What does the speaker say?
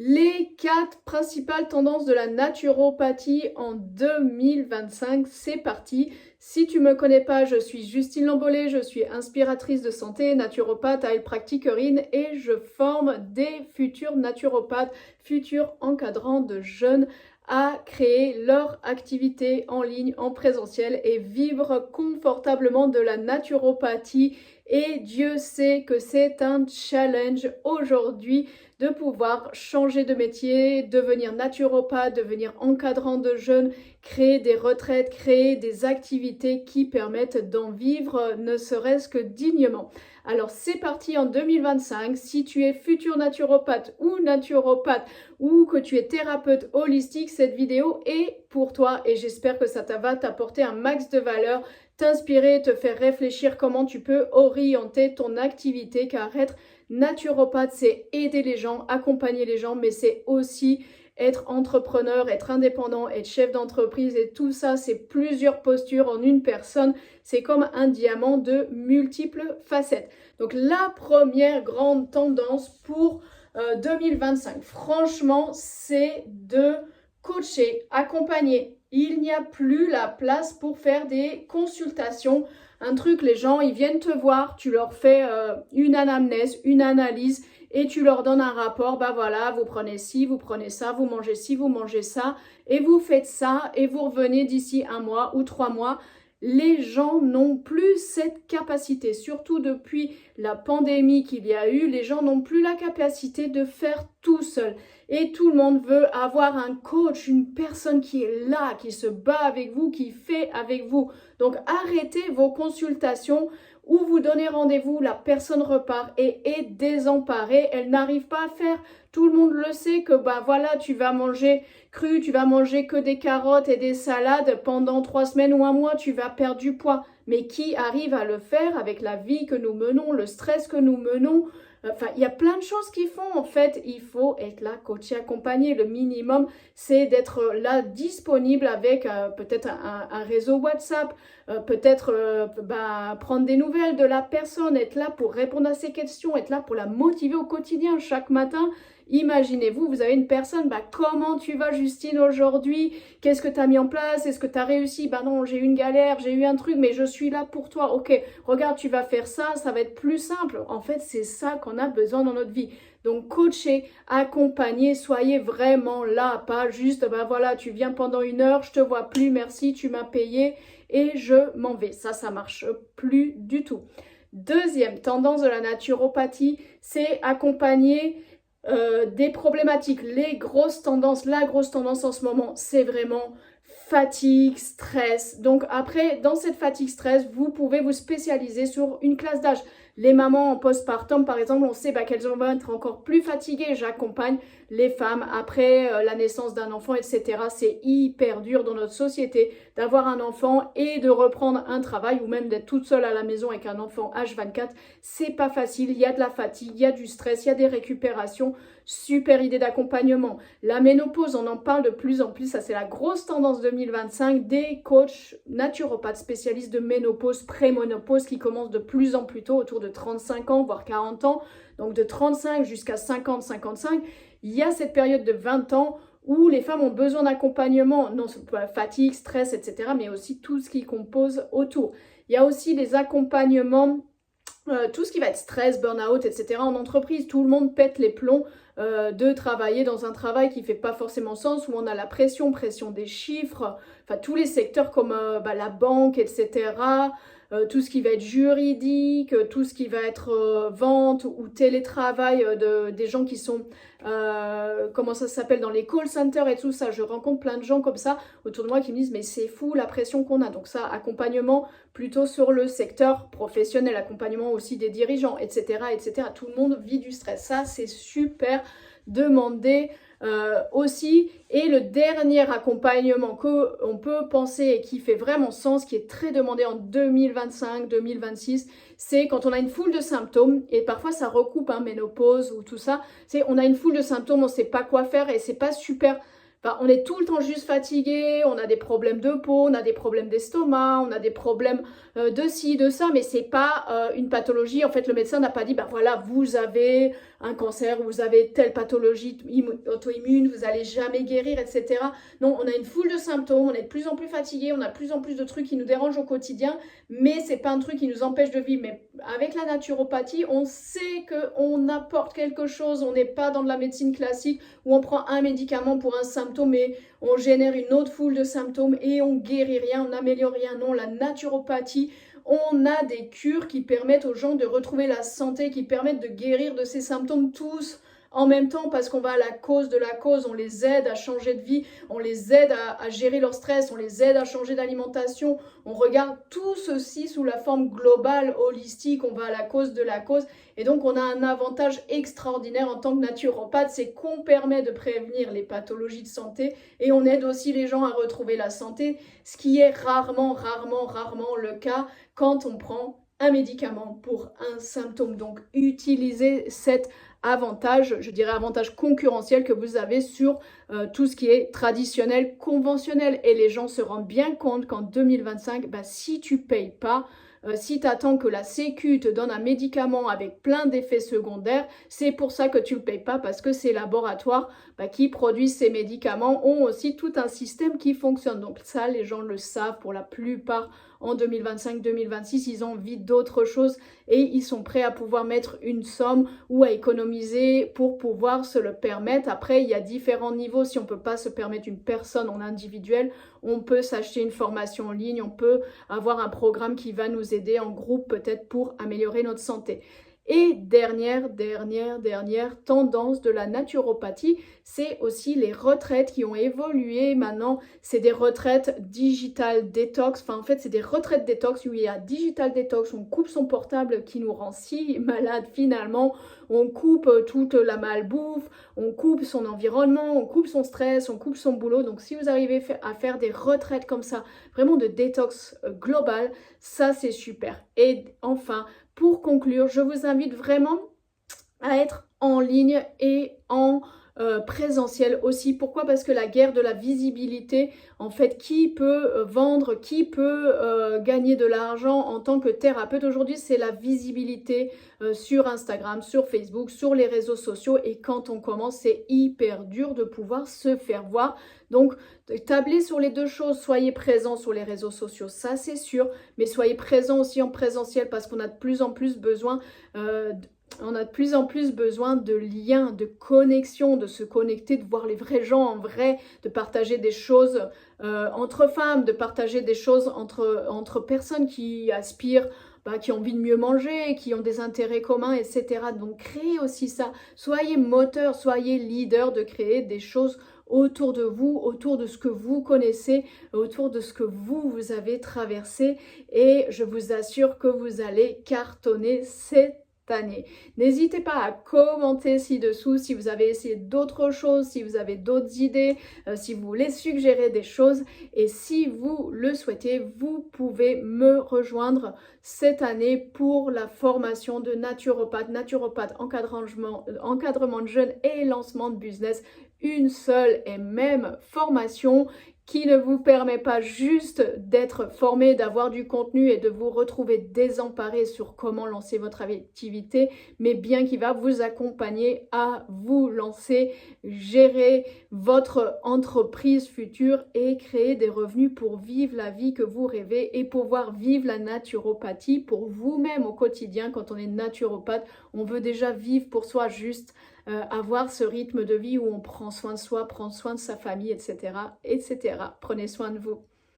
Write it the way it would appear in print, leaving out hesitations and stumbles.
Les 4 principales tendances de la naturopathie en 2025, c'est parti. Si tu me connais pas, je suis Justine Lambollet, je suis inspiratrice de santé, naturopathe, heilpraktikerin et je forme des futurs naturopathes, futurs encadrants de jeunes à créer leur activité en ligne, en présentiel et vivre confortablement de la naturopathie. Et Dieu sait que c'est un challenge aujourd'hui de pouvoir changer de métier, devenir naturopathe, devenir encadrant de jeunes, créer des retraites, créer des activités qui permettent d'en vivre ne serait-ce que dignement. Alors c'est parti en 2025, si tu es futur naturopathe ou que tu es thérapeute holistique, cette vidéo est pour toi et j'espère que ça va t'apporter un max de valeur, t'inspirer, te faire réfléchir comment tu peux orienter ton activité car être naturopathe, c'est aider les gens, accompagner les gens, mais c'est aussi être entrepreneur, être indépendant, être chef d'entreprise et tout ça, c'est plusieurs postures en une personne. C'est comme un diamant de multiples facettes. Donc la première grande tendance pour 2025, franchement, c'est de coacher, accompagner. Il n'y a plus la place pour faire des consultations. Un truc, les gens, ils viennent te voir, tu leur fais une anamnèse, une analyse et tu leur donnes un rapport. Bah voilà, vous prenez ci, vous prenez ça, vous mangez ci, vous mangez ça et vous faites ça et vous revenez d'ici 1 mois ou 3 mois. Les gens n'ont plus cette capacité, surtout depuis la pandémie qu'il y a eu, les gens n'ont plus la capacité de faire tout seul. Et tout le monde veut avoir un coach, une personne qui est là, qui se bat avec vous, qui fait avec vous. Donc arrêtez vos consultations où vous donnez rendez-vous, la personne repart et est désemparée, elle n'arrive pas à faire. Tout le monde le sait que bah voilà, tu vas manger cru, tu vas manger que des carottes et des salades pendant 3 semaines ou 1 mois, tu vas perdre du poids. Mais qui arrive à le faire avec la vie que nous menons, le stress que nous menons? Enfin, il y a plein de choses qui font. En fait, il faut être là, coaché, accompagné. Le minimum, c'est d'être là, disponible avec peut-être un réseau WhatsApp, peut-être prendre des nouvelles de la personne, être là pour répondre à ses questions, être là pour la motiver au quotidien chaque matin. Imaginez-vous, vous avez une personne, comment tu vas Justine aujourd'hui? Qu'est-ce que tu as mis en place? Est-ce que tu as réussi? Non, j'ai eu une galère, j'ai eu un truc, mais je suis là pour toi. Ok, regarde, tu vas faire ça, ça va être plus simple. En fait, c'est ça qu'on a besoin dans notre vie. Donc, coacher, accompagner, soyez vraiment là, pas juste, voilà, tu viens pendant 1 heure, je te vois plus, merci, tu m'as payé et je m'en vais. Ça marche plus du tout. Deuxième tendance de la naturopathie, c'est accompagner des problématiques. La grosse tendance en ce moment, c'est vraiment fatigue, stress. Donc après, dans cette fatigue, stress, vous pouvez vous spécialiser sur une classe d'âge. Les mamans en postpartum, par exemple, on sait qu'elles vont être encore plus fatiguées. J'accompagne les femmes après la naissance d'un enfant, etc. C'est hyper dur dans notre société d'avoir un enfant et de reprendre un travail ou même d'être toute seule à la maison avec un enfant H24. C'est pas facile, il y a de la fatigue, il y a du stress, il y a des récupérations. Super idée d'accompagnement. La ménopause, on en parle de plus en plus. Ça, c'est la grosse tendance 2025 des coachs naturopathes spécialistes de ménopause, pré-ménopause qui commencent de plus en plus tôt, autour de 35 ans, voire 40 ans. Donc de 35 jusqu'à 50, 55. Il y a cette période de 20 ans où les femmes ont besoin d'accompagnement, non fatigue, stress, etc., mais aussi tout ce qui compose autour. Il y a aussi les accompagnements, tout ce qui va être stress, burn-out, etc. en entreprise. Tout le monde pète les plombs de travailler dans un travail qui ne fait pas forcément sens, où on a la pression des chiffres, enfin tous les secteurs comme la banque, etc. Tout ce qui va être juridique, tout ce qui va être vente ou télétravail des gens qui sont, comment ça s'appelle, dans les call centers et tout ça. Je rencontre plein de gens comme ça autour de moi qui me disent mais c'est fou la pression qu'on a. Donc ça, accompagnement plutôt sur le secteur professionnel, accompagnement aussi des dirigeants, etc., etc. Tout le monde vit du stress. Ça, c'est super demandé aussi. Et le dernier accompagnement qu'on peut penser et qui fait vraiment sens, qui est très demandé en 2025, 2026, c'est quand on a une foule de symptômes, et parfois ça recoupe, ménopause ou tout ça, c'est on a une foule de symptômes, on ne sait pas quoi faire et c'est pas super Enfin, on est tout le temps juste fatigué, on a des problèmes de peau, on a des problèmes d'estomac, on a des problèmes de ci, de ça, mais c'est pas une pathologie. En fait, le médecin n'a pas dit, ben voilà, vous avez un cancer, vous avez telle pathologie auto-immune, vous allez jamais guérir, etc. Non, on a une foule de symptômes, on est de plus en plus fatigué, on a de plus en plus de trucs qui nous dérangent au quotidien, mais c'est pas un truc qui nous empêche de vivre. Mais avec la naturopathie, on sait qu'on apporte quelque chose, on n'est pas dans de la médecine classique où on prend un médicament pour un symptôme et on génère une autre foule de symptômes et on guérit rien, on n'améliore rien. Non, la naturopathie, on a des cures qui permettent aux gens de retrouver la santé, qui permettent de guérir de ces symptômes tous en même temps parce qu'on va à la cause de la cause, on les aide à changer de vie, on les aide à gérer leur stress, on les aide à changer d'alimentation, on regarde tout ceci sous la forme globale, holistique, on va à la cause de la cause et donc on a un avantage extraordinaire en tant que naturopathe, c'est qu'on permet de prévenir les pathologies de santé et on aide aussi les gens à retrouver la santé, ce qui est rarement le cas quand on prend un médicament pour un symptôme. Donc utilisez cet avantage, je dirais avantage concurrentiel que vous avez sur tout ce qui est traditionnel, conventionnel. Et les gens se rendent bien compte qu'en 2025, si tu payes pas, si tu attends que la Sécu te donne un médicament avec plein d'effets secondaires, c'est pour ça que tu ne le payes pas parce que ces laboratoires qui produisent ces médicaments ont aussi tout un système qui fonctionne. Donc ça, les gens le savent pour la plupart en 2025-2026, ils ont envie d'autre chose et ils sont prêts à pouvoir mettre une somme ou à économiser pour pouvoir se le permettre. Après, il y a différents niveaux. Si on ne peut pas se permettre une personne en individuel, on peut s'acheter une formation en ligne, on peut avoir un programme qui va nous aider en groupe peut-être pour améliorer notre santé. Et dernière tendance de la naturopathie, c'est aussi les retraites qui ont évolué. Maintenant, c'est des retraites digital détox. Enfin, en fait, c'est des retraites détox où il y a digital détox. On coupe son portable qui nous rend si malade finalement. On coupe toute la malbouffe, on coupe son environnement, on coupe son stress, on coupe son boulot. Donc, si vous arrivez à faire des retraites comme ça, vraiment de détox global, ça, c'est super. Et enfin, pour conclure, je vous invite vraiment à être en ligne et en présentiel aussi. Pourquoi? Parce que la guerre de la visibilité, en fait, qui peut vendre, qui peut gagner de l'argent en tant que thérapeute aujourd'hui, c'est la visibilité sur Instagram, sur Facebook, sur les réseaux sociaux. Et quand on commence, c'est hyper dur de pouvoir se faire voir. Donc, tablez sur les deux choses, soyez présents sur les réseaux sociaux, ça c'est sûr, mais soyez présents aussi en présentiel parce qu'on a de plus en plus besoin de liens, de connexion, de se connecter, de voir les vrais gens en vrai, de partager des choses entre femmes, de partager des choses entre personnes qui aspirent, qui ont envie de mieux manger, qui ont des intérêts communs, etc. Donc créez aussi ça, soyez moteur, soyez leader de créer des choses autour de vous, autour de ce que vous connaissez, autour de ce que vous avez traversé et je vous assure que vous allez cartonner cette année. N'hésitez pas à commenter ci-dessous si vous avez essayé d'autres choses, si vous avez d'autres idées, si vous voulez suggérer des choses et si vous le souhaitez, vous pouvez me rejoindre cette année pour la formation de naturopathe encadrement de jeunes et lancement de business. Une seule et même formation qui ne vous permet pas juste d'être formé, d'avoir du contenu et de vous retrouver désemparé sur comment lancer votre activité, mais bien qui va vous accompagner à vous lancer, gérer votre entreprise future et créer des revenus pour vivre la vie que vous rêvez et pouvoir vivre la naturopathie pour vous-même au quotidien. Quand on est naturopathe, on veut déjà vivre pour soi, juste avoir ce rythme de vie où on prend soin de soi, prend soin de sa famille, etc., etc. Prenez soin de vous.